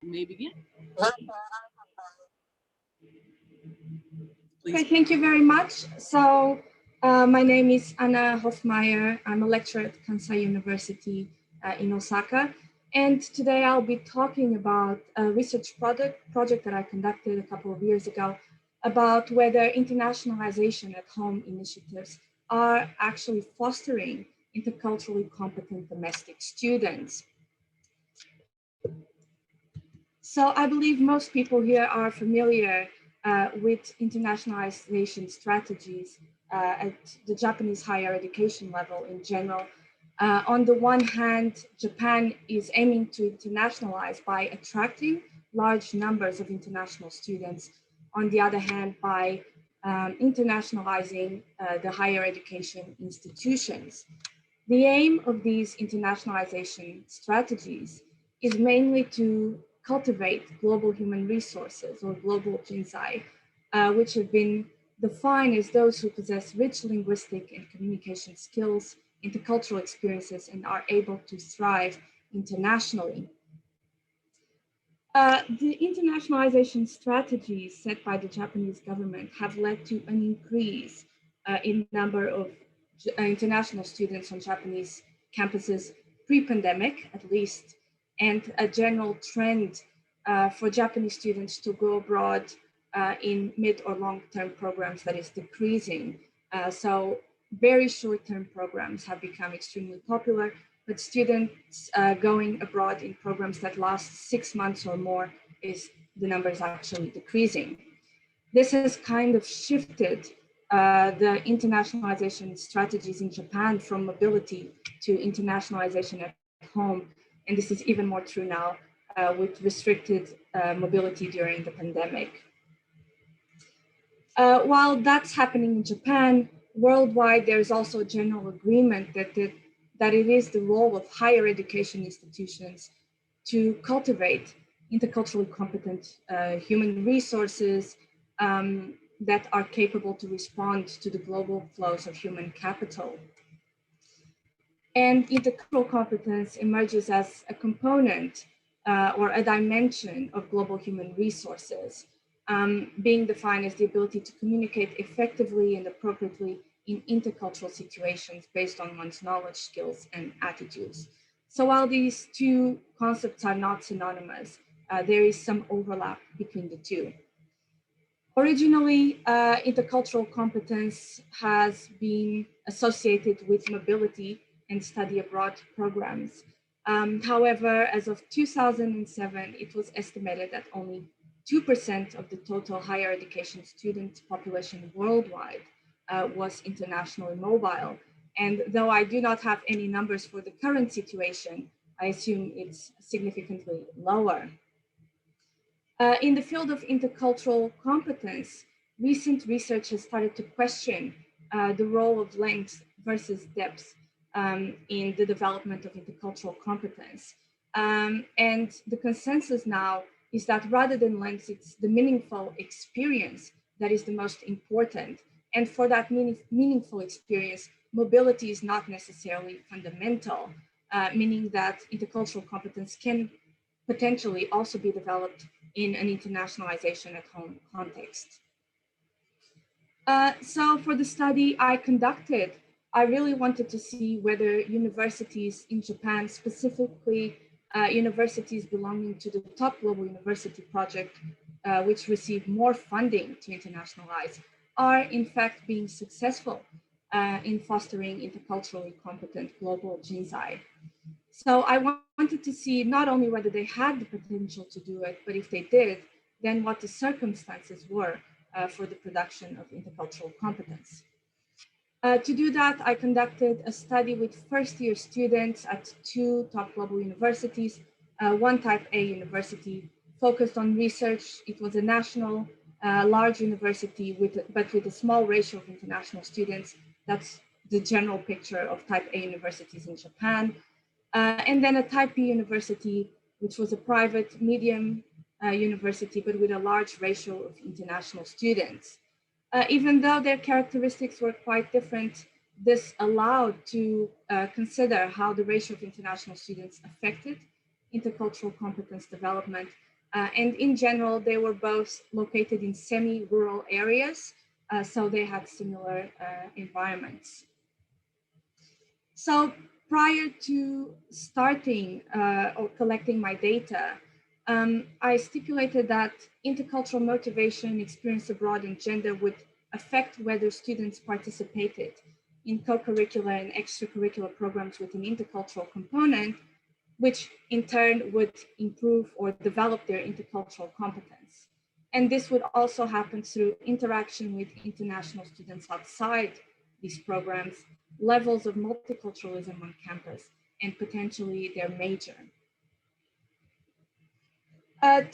may begin. Okay, thank you very much. So my name is Anna Hofmeyr. I'm a lecturer at Kansai University in Osaka. And today I'll be talking about a research project that I conducted a couple of years ago about whether internationalization at home initiatives are actually fostering interculturally competent domestic students. So I believe most people here are familiar with internationalization strategies at the Japanese higher education level in general. On the one hand, Japan is aiming to internationalize by attracting large numbers of international students. On the other hand, by internationalizing the higher education institutions. The aim of these internationalization strategies is mainly to cultivate global human resources or global jinsai, which have been defined as those who possess rich linguistic and communication skills, intercultural experiences, and are able to thrive internationally. The internationalization strategies set by the Japanese government have led to an increase in number of international students on Japanese campuses pre-pandemic, at least, and a general trend for Japanese students to go abroad in mid or long-term programs that is decreasing. So very short-term programs have become extremely popular, but students going abroad in programs that last 6 months or more the number is actually decreasing. This has kind of shifted the internationalization strategies in Japan from mobility to internationalization at home. And this is even more true now with restricted mobility during the pandemic. While that's happening in Japan, worldwide, there's also a general agreement that it is the role of higher education institutions to cultivate interculturally competent human resources that are capable to respond to the global flows of human capital. And intercultural competence emerges as a component or a dimension of global human resources, being defined as the ability to communicate effectively and appropriately in intercultural situations based on one's knowledge, skills, and attitudes. So while these two concepts are not synonymous, there is some overlap between the two. Originally, intercultural competence has been associated with mobility and study abroad programs. However, as of 2007, it was estimated that only 2% of the total higher education student population worldwide was internationally mobile. And though I do not have any numbers for the current situation, I assume it's significantly lower. In the field of intercultural competence, recent research has started to question the role of length versus depth in the development of intercultural competence. And the consensus now is that rather than length, it's the meaningful experience that is the most important. And for that meaningful experience, mobility is not necessarily fundamental, meaning that intercultural competence can potentially also be developed in an internationalization at home context. So for the study I conducted, I really wanted to see whether universities in Japan, specifically universities belonging to the top global university project, which receive more funding to internationalize, are in fact being successful in fostering interculturally competent global jinsai. So I wanted to see not only whether they had the potential to do it, but if they did, then what the circumstances were for the production of intercultural competence. To do that, I conducted a study with first-year students at two top global universities, one type A university focused on research. It was a national, large university, but with a small ratio of international students. That's the general picture of type A universities in Japan. And then a type B university, which was a private medium university, but with a large ratio of international students. Even though their characteristics were quite different, this allowed to consider how the ratio of international students affected intercultural competence development And in general, they were both located in semi-rural areas, so they had similar environments. So prior to starting or collecting my data, I stipulated that intercultural motivation, experience abroad, and gender would affect whether students participated in co-curricular and extracurricular programs with an intercultural component, which in turn would improve or develop their intercultural competence. And this would also happen through interaction with international students outside these programs, levels of multiculturalism on campus, and potentially their major.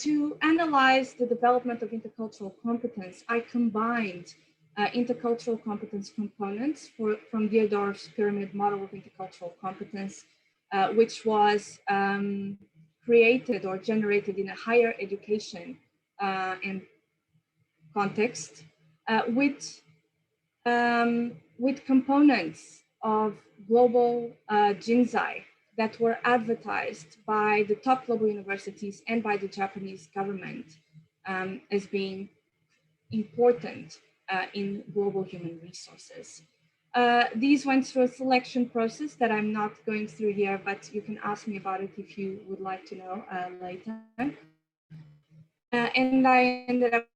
To analyze the development of intercultural competence, I combined intercultural competence components from Dierdorf's pyramid model of intercultural competence, which was created or generated in a higher education and context with components of global Jinsai that were advertised by the top global universities and by the Japanese government as being important in global human resources. These went through a selection process that I'm not going through here, but you can ask me about it if you would like to know later. And I ended up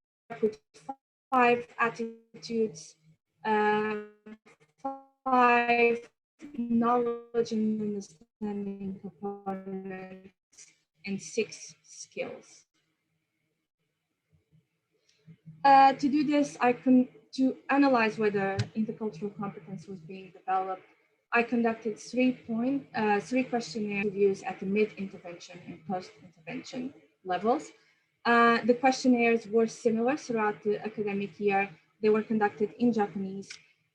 with 5 attitudes, 5 knowledge and understanding components, and 6 skills. To do this, to analyze whether intercultural competence was being developed, I conducted 3 questionnaire interviews at the mid-intervention and post-intervention levels. The questionnaires were similar throughout the academic year. They were conducted in Japanese.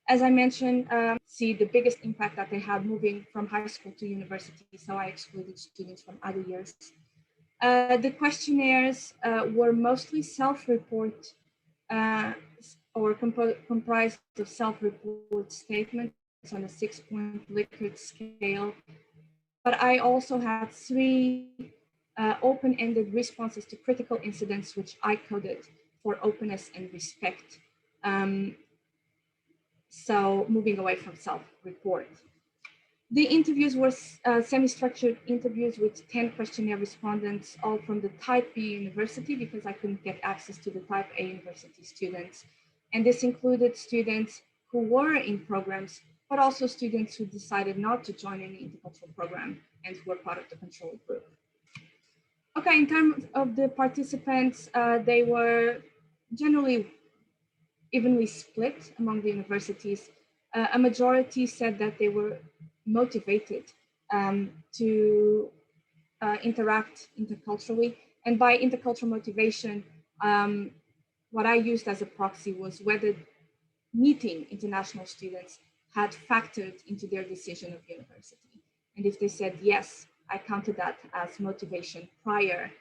As I mentioned, see the biggest impact that they had moving from high school to university, so I excluded students from other years. The questionnaires were mostly self-report or comprised of self-report statements on a 6-point Likert scale. But I also had 3 open-ended responses to critical incidents, which I coded for openness and respect. So moving away from self-report. The interviews were semi-structured interviews with 10 questionnaire respondents, all from the Type B university, because I couldn't get access to the Type A university students. And this included students who were in programs, but also students who decided not to join any intercultural program and who were part of the control group. Okay, in terms of the participants, they were generally evenly split among the universities. A majority said that they were motivated to interact interculturally. And by intercultural motivation, what I used as a proxy was whether meeting international students had factored into their decision of university. And if they said yes, I counted that as motivation prior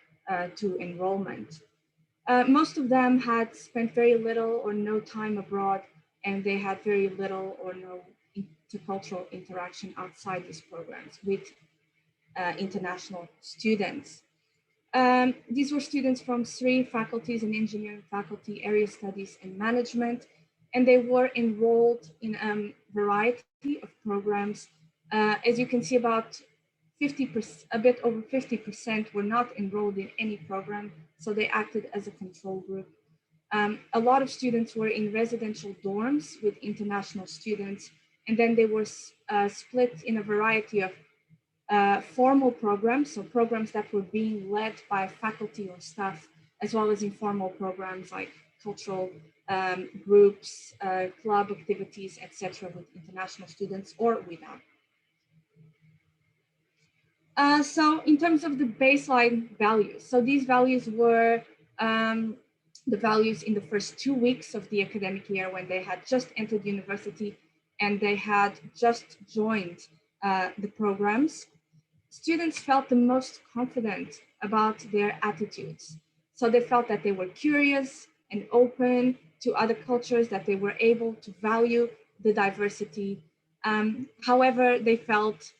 to enrollment. Most of them had spent very little or no time abroad, and they had very little or no intercultural interaction outside these programs with international students. These were students from 3 faculties: in engineering faculty, area studies, and management, and they were enrolled in a variety of programs. As you can see, about 50%, a bit over 50% were not enrolled in any program, so they acted as a control group. A lot of students were in residential dorms with international students, and then they were split in a variety of formal programs, so programs that were being led by faculty or staff, as well as informal programs like cultural groups, club activities, etc., with international students or without. So in terms of the baseline values, so these values were the values in the first 2 weeks of the academic year when they had just entered university and they had just joined the programs. Students felt the most confident about their attitudes. So they felt that they were curious and open to other cultures, that they were able to value the diversity. However, they felt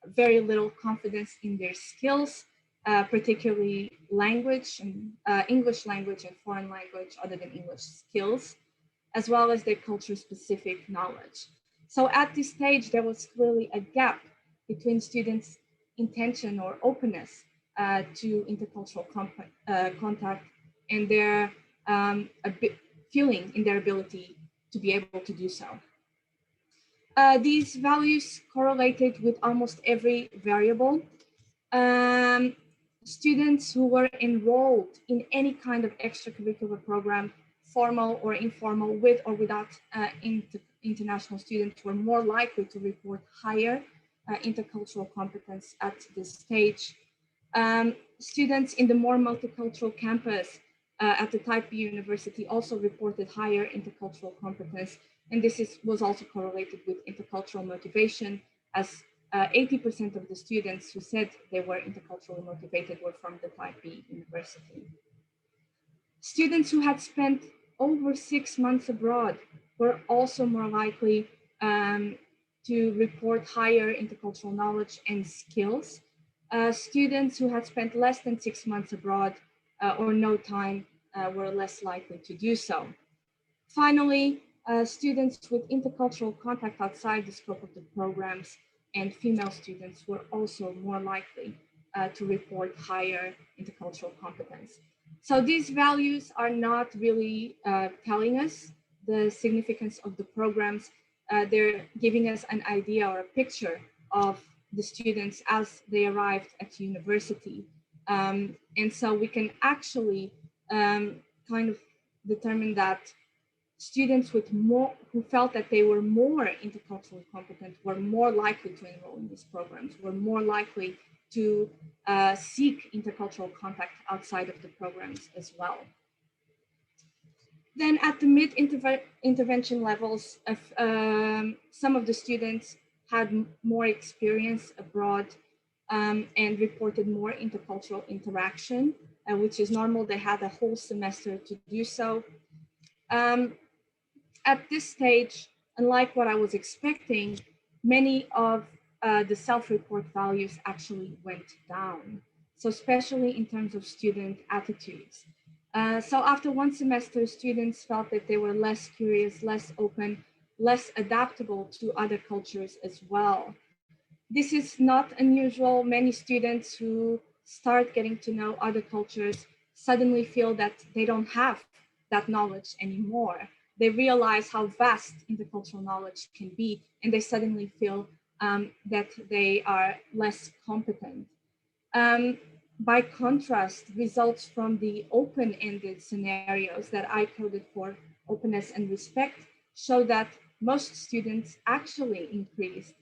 very little confidence in their skills particularly language and English language and foreign language other than English skills, as well as their culture-specific knowledge. So at this stage, there was clearly a gap between students' intention or openness to intercultural contact and their feeling in their ability to be able to do so. These values correlated with almost every variable. Students who were enrolled in any kind of extracurricular program, formal or informal, with or without international students, were more likely to report higher intercultural competence at this stage. Students in the more multicultural campus at the Type B university also reported higher intercultural competence, and this was also correlated with intercultural motivation, as 80% of the students who said they were interculturally motivated were from the Type B university. Students who had spent over 6 months abroad were also more likely to report higher intercultural knowledge and skills. Students who had spent less than 6 months abroad or no time were less likely to do so. Finally, students with intercultural contact outside the scope of the programs and female students were also more likely to report higher intercultural competence. So these values are not really telling us the significance of the programs. They're giving us an idea or a picture of the students as they arrived at university. And so we can actually kind of determine that students with who felt that they were more interculturally competent were more likely to enroll in these programs, were more likely to seek intercultural contact outside of the programs as well. Then at the mid-intervention levels, some of the students had more experience abroad and reported more intercultural interaction, which is normal. They had a whole semester to do so. At this stage, unlike what I was expecting, many of the self-report values actually went down. So especially in terms of student attitudes. So after one semester, students felt that they were less curious, less open, less adaptable to other cultures as well. This is not unusual. Many students who start getting to know other cultures suddenly feel that they don't have that knowledge anymore. They realize how vast intercultural knowledge can be, and they suddenly feel that they are less competent. By contrast, results from the open-ended scenarios that I coded for openness and respect show that most students actually increased,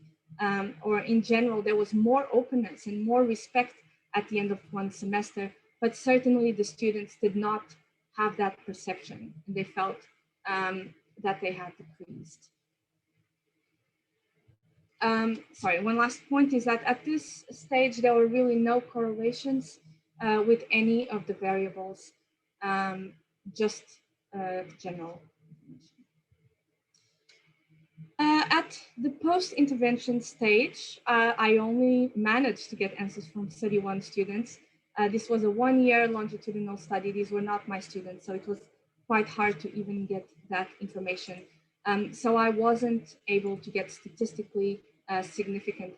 or in general, there was more openness and more respect at the end of one semester, but certainly the students did not have that perception. They felt that they had decreased. Sorry, one last point is that at this stage, there were really no correlations with any of the variables, just general information. At the post-intervention stage, I only managed to get answers from 31 students. This was a 1-year longitudinal study. These were not my students, so it was quite hard to even get that information. So I wasn't able to get statistically significant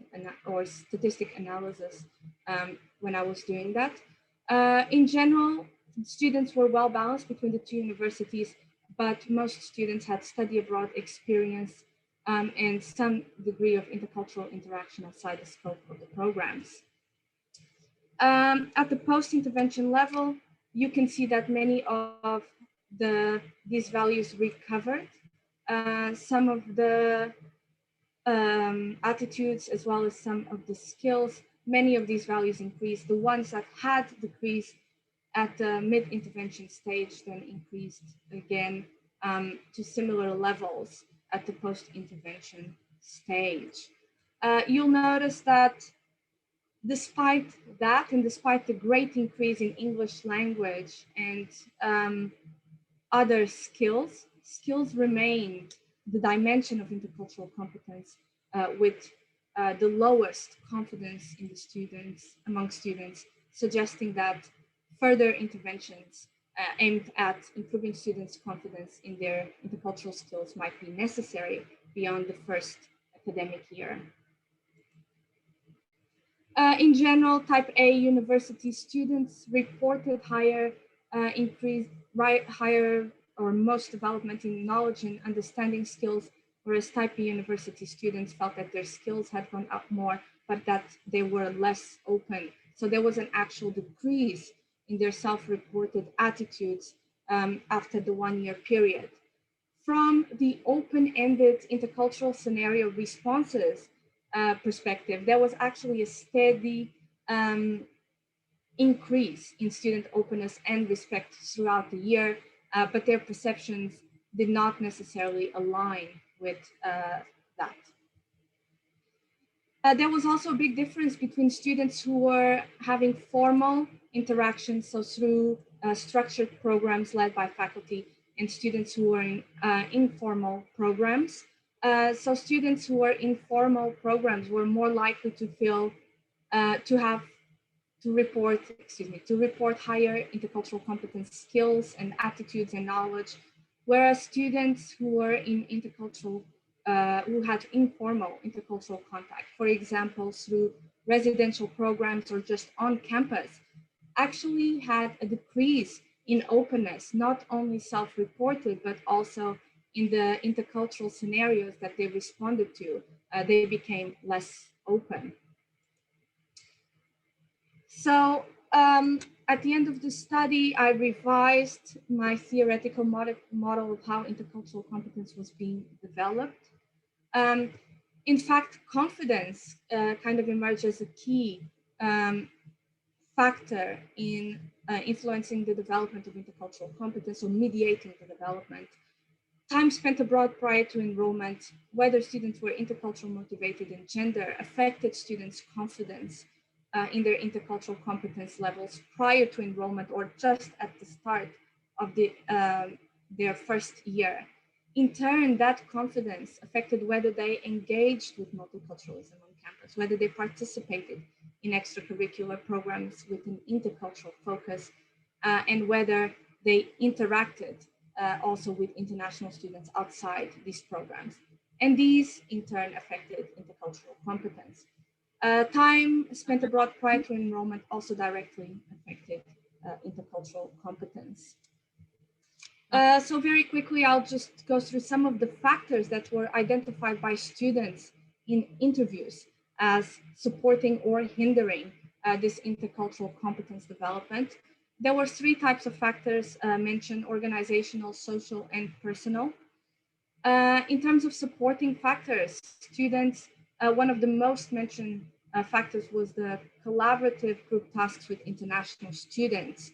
or statistic analysis when I was doing that. In general, students were well balanced between the two universities, but most students had study abroad experience and some degree of intercultural interaction outside the scope of the programs. At the post-intervention level, you can see that many of these values recovered. Some of the attitudes as well as some of the skills, many of these values increased. The ones that had decreased at the mid-intervention stage then increased again to similar levels at the post-intervention stage. You'll notice that despite that, and despite the great increase in English language and other skills remain the dimension of intercultural competence with the lowest confidence in the students, among students, suggesting that further interventions aimed at improving students' confidence in their intercultural skills might be necessary beyond the first academic year. In general, type A university students reported higher or most development in knowledge and understanding skills, whereas type B university students felt that their skills had gone up more, but that they were less open. So there was an actual decrease in their self-reported attitudes after the 1-year period. From the open-ended intercultural scenario responses perspective, there was actually a steady increase in student openness and respect throughout the year, but their perceptions did not necessarily align with that. There was also a big difference between students who were having formal interactions, so through structured programs led by faculty, and students who were in informal programs. So students who were in formal programs were more likely to feel, to report higher intercultural competence skills and attitudes and knowledge, whereas students who were in intercultural, who had informal intercultural contact, for example, through residential programs or just on campus, actually had a decrease in openness, not only self-reported, but also in the intercultural scenarios that they responded to, they became less open. So at the end of the study, I revised my theoretical model of how intercultural competence was being developed. In fact, confidence kind of emerged as a key factor in influencing the development of intercultural competence or mediating the development. Time spent abroad prior to enrollment, whether students were intercultural motivated and gender, affected students' confidence in their intercultural competence levels prior to enrollment or just at the start of their first year. In turn, that confidence affected whether they engaged with multiculturalism on campus, whether they participated in extracurricular programs with an intercultural focus, and whether they interacted also with international students outside these programs. And these, in turn, affected intercultural competence. Time spent abroad prior to enrollment also directly affected intercultural competence. So very quickly, I'll just go through some of the factors that were identified by students in interviews as supporting or hindering this intercultural competence development. There were 3 types of factors mentioned: organizational, social, and personal. In terms of supporting factors, students, one of the most mentioned factors was the collaborative group tasks with international students.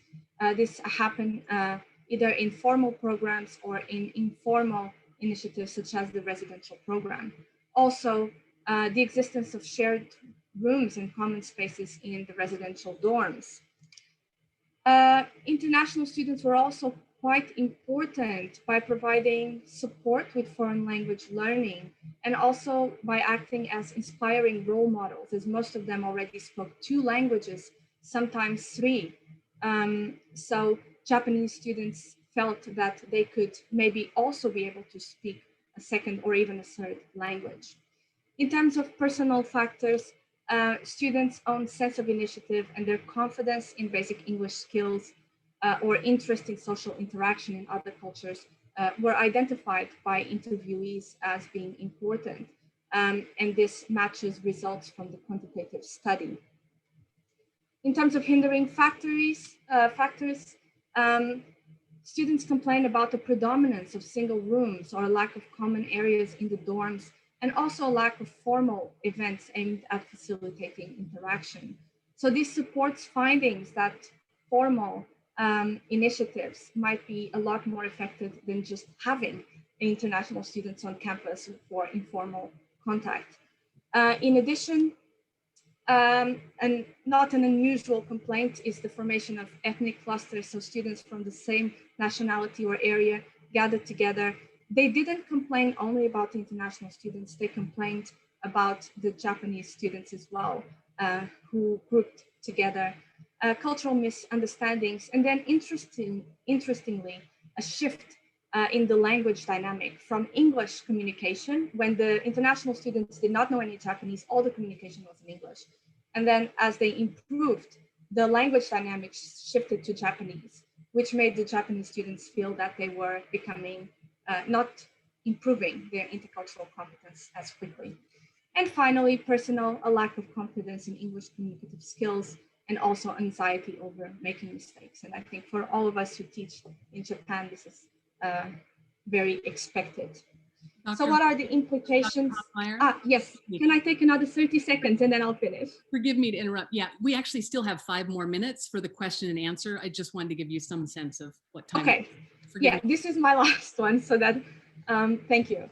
This happened either in formal programs or in informal initiatives such as the residential program. Also, the existence of shared rooms and common spaces in the residential dorms. International students were also quite important by providing support with foreign language learning and also by acting as inspiring role models, as most of them already spoke 2 languages, sometimes 3. So Japanese students felt that they could maybe also be able to speak a second or even a third language. In terms of personal factors, students' own sense of initiative and their confidence in basic English skills or interest in social interaction in other cultures were identified by interviewees as being important. And this matches results from the quantitative study. In terms of hindering factors, students complained about the predominance of single rooms or lack of common areas in the dorms, and also a lack of formal events aimed at facilitating interaction. So this supports findings that formal initiatives might be a lot more effective than just having international students on campus for informal contact. In addition, and not an unusual complaint is the formation of ethnic clusters, so students from the same nationality or area gathered together. They didn't complain only about international students, they complained about the Japanese students as well, who grouped together. cultural misunderstandings, and then interestingly, a shift in the language dynamic from English communication. When the international students did not know any Japanese, all the communication was in English. And then as they improved, the language dynamics shifted to Japanese, which made the Japanese students feel that they were becoming, not improving their intercultural competence as quickly. And finally, personal, a lack of confidence in English communicative skills, and also anxiety over making mistakes. And I think for all of us who teach in Japan, this is very expected. So what are the implications? Yes, can I take another 30 seconds and then I'll finish? Forgive me to interrupt. Yeah, we actually still have 5 more minutes for the question and answer. I just wanted to give you some sense of what time. Okay, yeah, this is my last one, so that, thank you.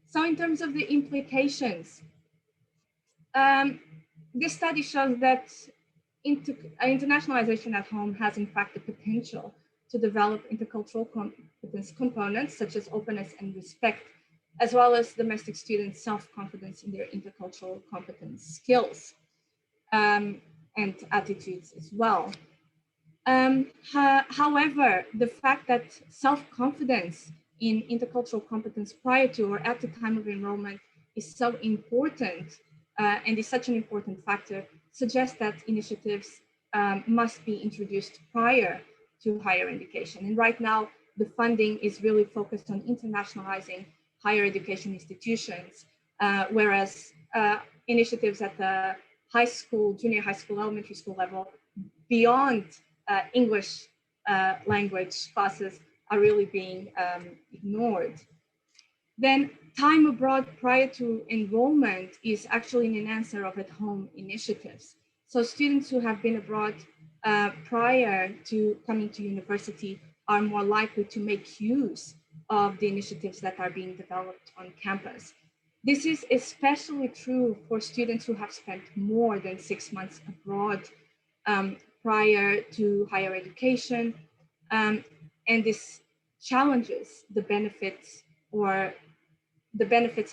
So in terms of the implications, this study shows that internationalization at home has in fact the potential to develop intercultural competence components such as openness and respect, as well as domestic students' self-confidence in their intercultural competence skills and attitudes as well. However, the fact that self-confidence in intercultural competence prior to or at the time of enrollment is so important and is such an important factor suggests that initiatives must be introduced prior to higher education. And right now, the funding is really focused on internationalizing higher education institutions, whereas initiatives at the high school, junior high school, elementary school level, beyond English language classes are really being ignored. Then time abroad prior to enrollment is actually an enhancer of at-home initiatives. So students who have been abroad prior to coming to university are more likely to make use of the initiatives that are being developed on campus. This is especially true for students who have spent more than 6 months abroad prior to higher education, and this challenges the benefits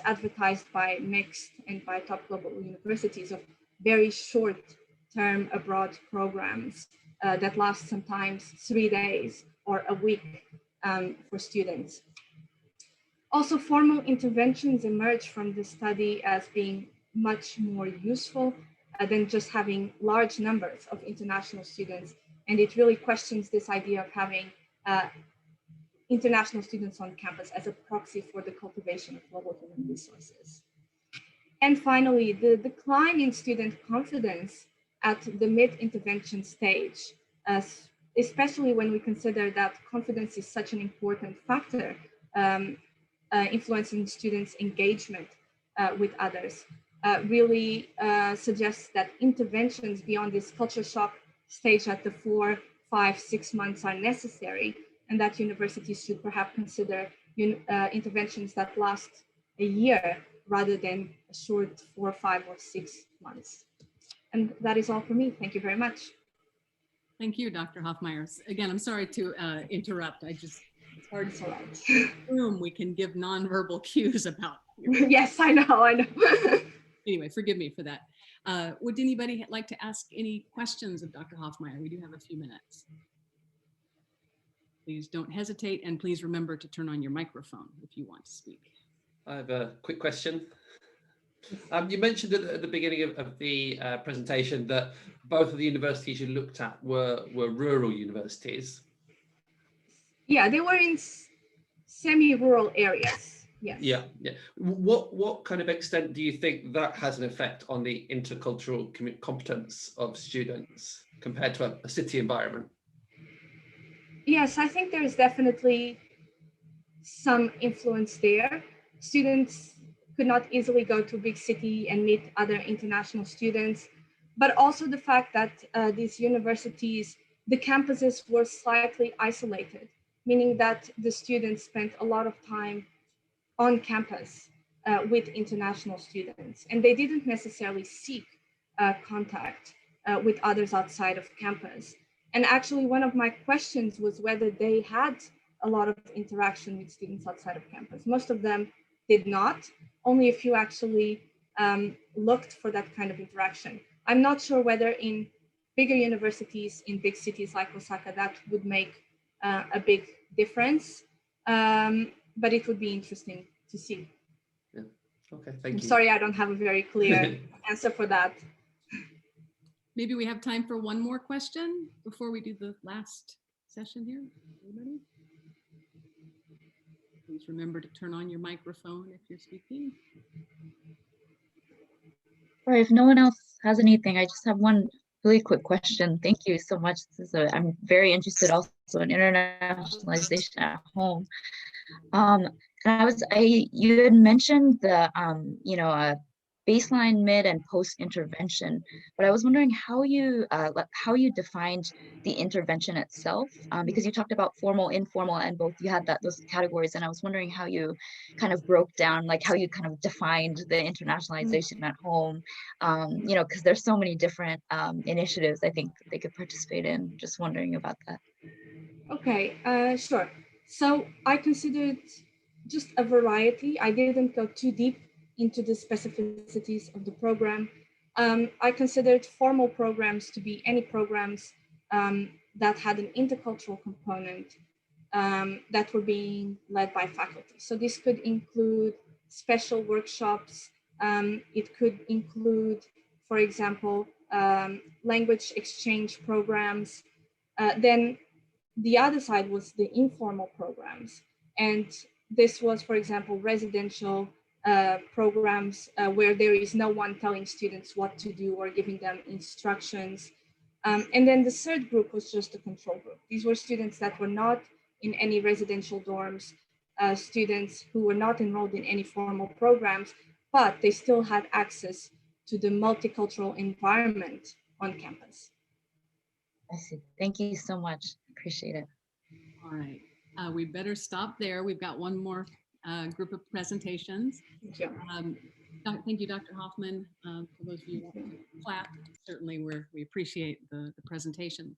advertised by mixed and by top global universities of very short-term abroad programs that last sometimes 3 days or a week for students. Also, formal interventions emerge from the study as being much more useful than just having large numbers of international students. And it really questions this idea of having international students on campus as a proxy for the cultivation of global human resources. And finally, the decline in student confidence at the mid-intervention stage, especially when we consider that confidence is such an important factor influencing students' engagement with others, really suggests that interventions beyond this culture shock stage at the 4, 5, 6 months are necessary, and that universities should perhaps consider interventions that last a year rather than a short 4, 5, or 6 months. And that is all for me. Thank you very much. Thank you, Dr. Hofmeyr. Again, I'm sorry to interrupt. It's hard to assume we can give nonverbal cues about you. Yes, I know. Anyway, forgive me for that. Would anybody like to ask any questions of Dr. Hofmeyr? We do have a few minutes. Please don't hesitate, and please remember to turn on your microphone if you want to speak. I have a quick question. You mentioned at the beginning of the presentation that both of the universities you looked at were rural universities. Yeah, they were in semi-rural areas. Yes. Yeah. What kind of extent do you think that has an effect on the intercultural competence of students compared to a city environment? Yes, I think there is definitely some influence there. Students could not easily go to a big city and meet other international students, but also the fact that these universities, the campuses were slightly isolated, meaning that the students spent a lot of time on campus with international students, and they didn't necessarily seek contact with others outside of campus. And actually, one of my questions was whether they had a lot of interaction with students outside of campus. Most of them did not. Only a few actually looked for that kind of interaction. I'm not sure whether in bigger universities in big cities like Osaka, that would make a big difference. But it would be interesting to see. Yeah. Okay, thank you. I'm sorry, I don't have a very clear answer for that. Maybe we have time for one more question before we do the last session here. Anybody? Please remember to turn on your microphone if you're speaking. Or if no one else has anything, I just have one really quick question. Thank you so much. I'm very interested also in internationalization at home. And you had mentioned the baseline, mid, and post intervention, but I was wondering how you defined the intervention itself, because you talked about formal, informal, and both. You had those categories, and I was wondering how you kind of broke down, like how you kind of defined the internationalization at home, because there's so many different initiatives I think that they could participate in. Just wondering about that. Okay, sure. So I considered just a variety. I didn't go too deep into the specificities of the program. I considered formal programs to be any programs that had an intercultural component that were being led by faculty. So this could include special workshops. It could include, for example, language exchange programs. Then the other side was the informal programs. And this was, for example, residential programs where there is no one telling students what to do or giving them instructions. And then the third group was just a control group. These were students that were not in any residential dorms, students who were not enrolled in any formal programs, but they still had access to the multicultural environment on campus. I see. Thank you so much. Appreciate it. All right. We better stop there. We've got one more group of presentations. Thank you, Dr. Hoffman. For those of you who clap, certainly we appreciate the presentation.